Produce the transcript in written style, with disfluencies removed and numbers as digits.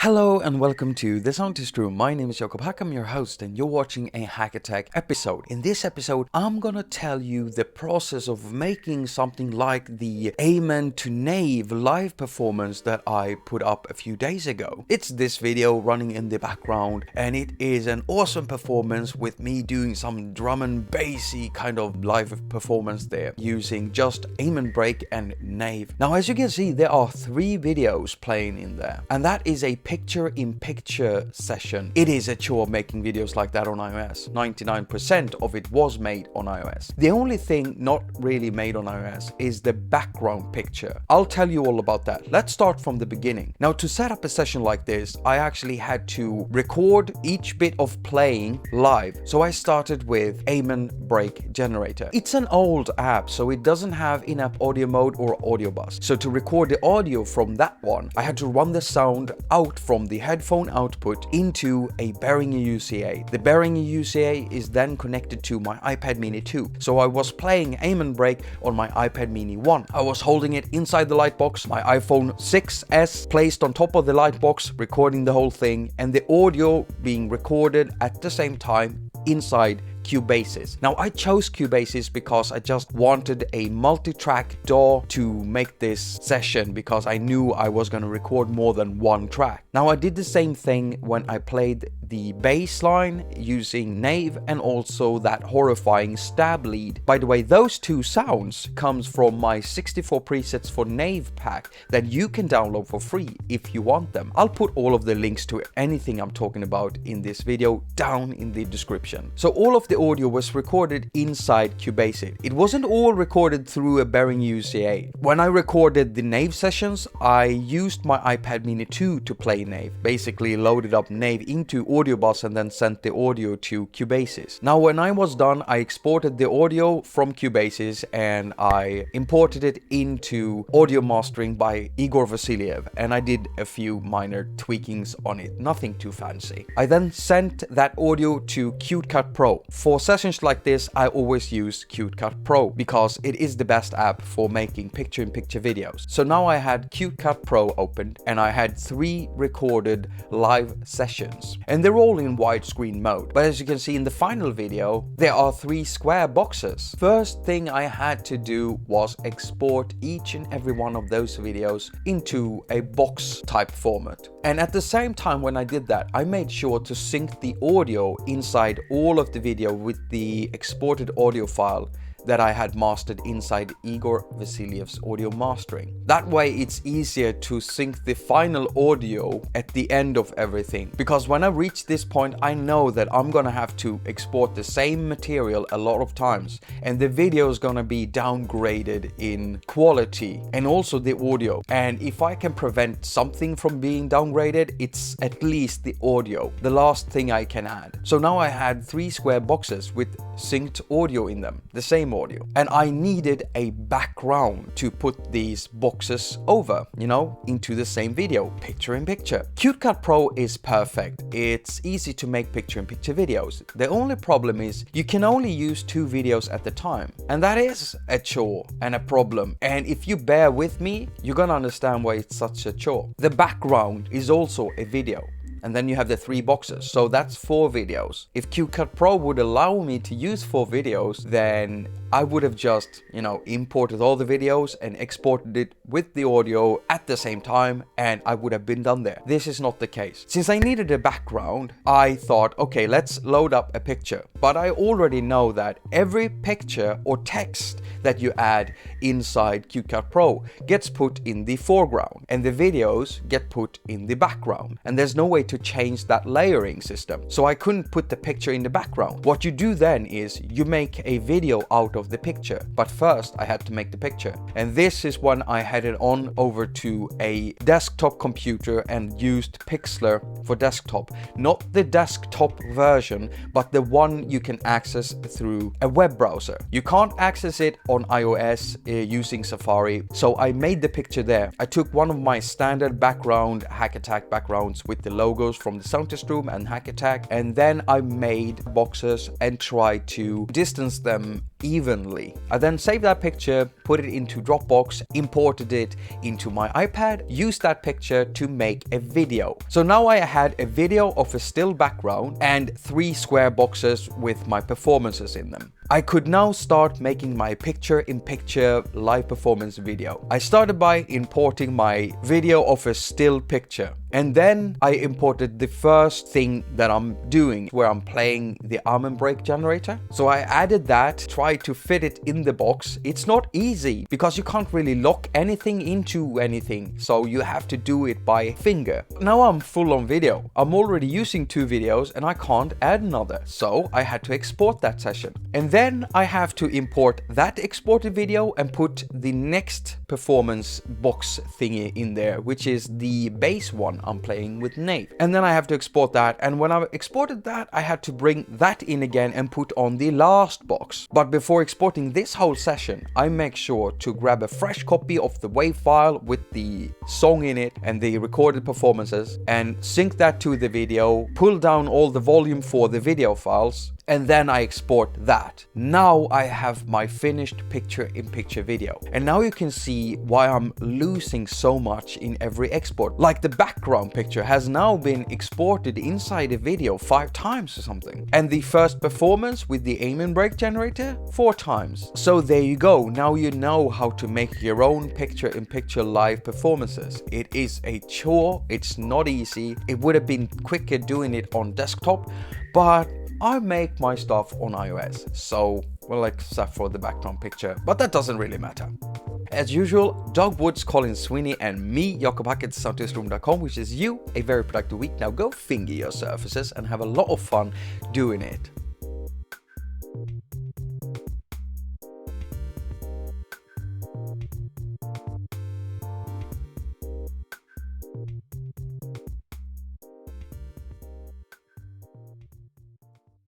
Hello and welcome to the Scientist Room. My name is Jakob, I'm your host, and you're watching a attaQ episode. In this episode, I'm gonna tell you the process of making something like the Amen To Nave live performance that I put up a few days ago. It's this video running in the background, and it is an awesome performance with me doing some drum and bassy kind of live performance there, using just Amen Break and Nave. Now, as you can see, there are 3 videos playing in there, and that is a picture-in-picture session. It is a chore making videos like that on iOS. 99% of it was made on iOS. The only thing not really made on iOS is the background picture. I'll tell you all about that. Let's start from the beginning. Now, to set up a session like this, I actually had to record each bit of playing live. So I started with Amen Break Generator. It's an old app, so it doesn't have in-app audio mode or audio bus. So to record the audio from that one, I had to run the sound out from the headphone output into a Behringer UCA. The Behringer UCA is then connected to my iPad mini 2. So I was playing Amen Break on my iPad mini 1. I was holding it inside the lightbox, my iPhone 6s placed on top of the lightbox, recording the whole thing, and the audio being recorded at the same time inside Cubasis. Now, I chose Cubasis because I just wanted a multi-track DAW to make this session, because I knew I was going to record more than one track. Now, I did the same thing when I played the bass line using Nave and also that horrifying stab lead. By the way, those 2 sounds comes from my 64 presets for Nave pack that you can download for free if you want them. I'll put all of the links to anything I'm talking about in this video down in the description. So all of the audio was recorded inside Cubasis. It wasn't all recorded through a Behringer UCA. When I recorded the Nave sessions, I used my iPad mini 2 to play Nave. Basically loaded up Nave into audio bus and then sent the audio to Cubasis. Now, when I was done, I exported the audio from Cubasis and I imported it into audio mastering by Igor Vasiliev, and I did a few minor tweakings on it, nothing too fancy. I then sent that audio to Cut Pro. For sessions like this, I always use Cut Pro because it is the best app for making picture-in-picture videos. So now I had Cut Pro opened and I had 3 recorded live sessions, and they're all in widescreen mode. But as you can see in the final video, there are 3 square boxes. First thing I had to do was export each and every one of those videos into a box type format. And at the same time when I did that, I made sure to sync the audio inside all of the video with the exported audio file that I had mastered inside Igor Vasiliev's audio mastering. That way it's easier to sync the final audio at the end of everything, because when I reach this point, I know that I'm gonna have to export the same material a lot of times, and the video is gonna be downgraded in quality and also the audio. And if I can prevent something from being downgraded, it's at least the audio, the last thing I can add. So now I had 3 square boxes with synced audio in them, the same audio, and I needed a background to put these boxes over, into the same video, picture in picture. Cut Pro is perfect. It's easy to make picture in picture videos. The only problem is you can only use 2 videos at a time, and that is a chore and a problem. And if you bear with me, you're gonna understand why it's such a chore. The background is also a video. And then you have the 3 boxes, so that's 4 videos. If Cut Pro would allow me to use 4 videos, then I would have just, imported all the videos and exported it with the audio at the same time, and I would have been done there. This is not the case. Since I needed a background, I thought, okay, let's load up a picture. But I already know that every picture or text that you add inside Cut Pro gets put in the foreground, and the videos get put in the background. And there's no way to change that layering system. So I couldn't put the picture in the background. What you do then is you make a video out of the picture. But first I had to make the picture. And this is when I headed on over to a desktop computer and used Pixlr for desktop. Not the desktop version, but the one you can access through a web browser. You can't access it on iOS using Safari. So I made the picture there. I took one of my standard background attaQ backgrounds with the logos from the Scientist Room and attaQ, and then I made boxes and tried to distance them evenly. I then saved that picture, put it into Dropbox, imported it into my iPad, used that picture to make a video. So now I had a video of a still background and 3 square boxes with my performances in them. I could now start making my picture-in-picture live performance video. I started by importing my video of a still picture. And then I imported the first thing that I'm doing, where I'm playing the Amen break generator. So I added that, tried to fit it in the box. It's not easy because you can't really lock anything into anything. So you have to do it by finger. Now I'm full on video. I'm already using 2 videos and I can't add another. So I had to export that session. And then I have to import that exported video and put the next performance box thingy in there, which is the bass one I'm playing with Nave. And then I have to export that, and when I exported that, I had to bring that in again and put on the last box. But before exporting this whole session, I make sure to grab a fresh copy of the WAV file with the song in it and the recorded performances and sync that to the video, pull down all the volume for the video files, and then I export that. Now I have my finished picture-in-picture video. And now you can see why I'm losing so much in every export. Like the background picture has now been exported inside a video 5 times or something. And the first performance with the Amen break generator 4 times. So there you go. Now you know how to make your own picture-in-picture live performances. It is a chore. It's not easy. It would have been quicker doing it on desktop, but I make my stuff on iOS, so, well, except for the background picture, but that doesn't really matter. As usual, Doug Woods, Colin Sweeney, and me, Jakob at soundtestroom.com, wishes you a very productive week. Now go finger your surfaces and have a lot of fun doing it.